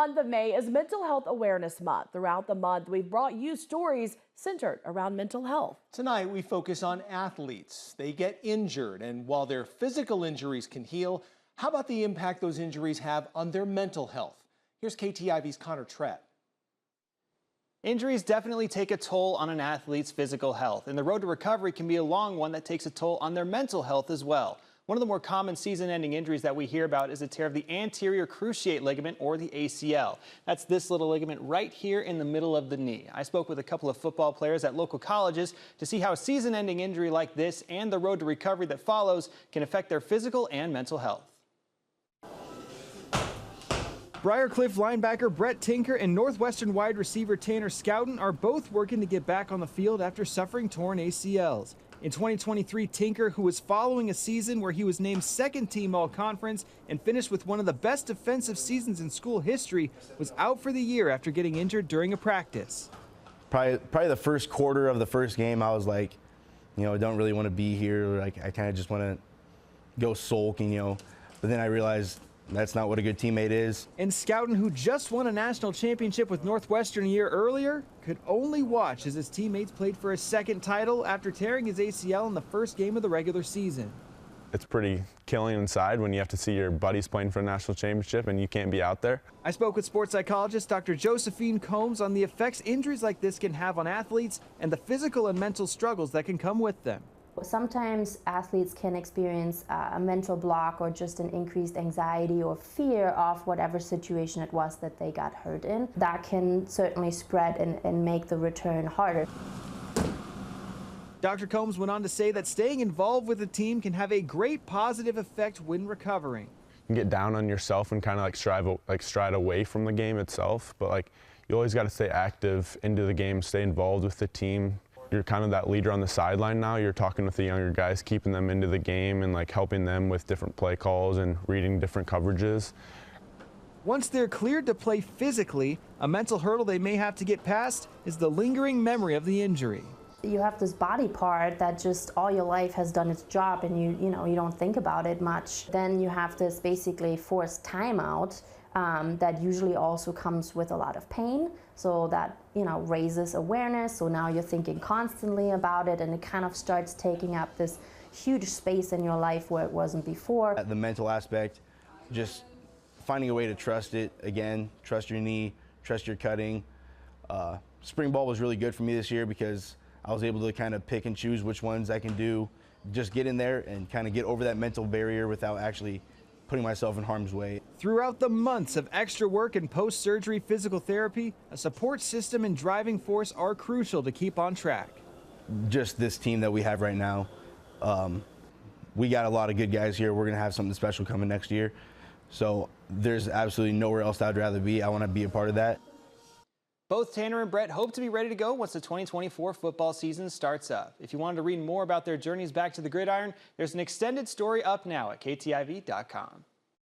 Month of May is Mental Health Awareness Month. Throughout the month, we've brought you stories centered around mental health. Tonight, we focus on athletes. They get injured, and while their physical injuries can heal, how about the impact those injuries have on their mental health? Here's KTIV's Connor Trett. Injuries definitely take a toll on an athlete's physical health, and the road to recovery can be a long one that takes a toll on their mental health as well. One of the more common season-ending injuries that we hear about is a tear of the anterior cruciate ligament, or the ACL. That's this little ligament right here in the middle of the knee. I spoke with a couple of football players at local colleges to see how a season-ending injury like this and the road to recovery that follows can affect their physical and mental health. Briarcliff linebacker Brett Tinker and Northwestern wide receiver Tanner Scouten are both working to get back on the field after suffering torn ACLs. In 2023, Tinker, who was following a season where he was named second-team all-conference and finished with one of the best defensive seasons in school history, was out for the year after getting injured during a practice. Probably the first quarter of the first game, I was like, I don't really want to be here. Like, I kind of just want to go sulk, but then I realized that's not what a good teammate is. And Scouten, who just won a national championship with Northwestern a year earlier, could only watch as his teammates played for a second title after tearing his ACL in the first game of the regular season. It's pretty killing inside when you have to see your buddies playing for a national championship and you can't be out there. I spoke with sports psychologist Dr. Josephine Combs on the effects injuries like this can have on athletes and the physical and mental struggles that can come with them. Sometimes athletes can experience a mental block or just an increased anxiety or fear of whatever situation it was that they got hurt in. That can certainly spread and make the return harder. Dr. Combs went on to say that staying involved with the team can have a great positive effect when recovering. You can get down on yourself and kind of stride away from the game itself, but you always got to stay active into the game, stay involved with the team. You're kind of that leader on the sideline now. You're talking with the younger guys, keeping them into the game and helping them with different play calls and reading different coverages. Once they're cleared to play physically, a mental hurdle they may have to get past is the lingering memory of the injury. You have this body part that just all your life has done its job and you don't think about it much. Then you have this basically forced timeout that usually also comes with a lot of pain. So that, raises awareness. So now you're thinking constantly about it and it kind of starts taking up this huge space in your life where it wasn't before. The mental aspect, just finding a way to trust it again, trust your knee, trust your cutting. Spring ball was really good for me this year because I was able to kind of pick and choose which ones I can do, just get in there and kind of get over that mental barrier without actually putting myself in harm's way. Throughout the months of extra work and post-surgery physical therapy, a support system and driving force are crucial to keep on track. Just this team that we have right now, we got a lot of good guys here. We're going to have something special coming next year. So there's absolutely nowhere else I'd rather be. I want to be a part of that. Both Tanner and Brett hope to be ready to go once the 2024 football season starts up. If you wanted to read more about their journeys back to the gridiron, there's an extended story up now at KTIV.com.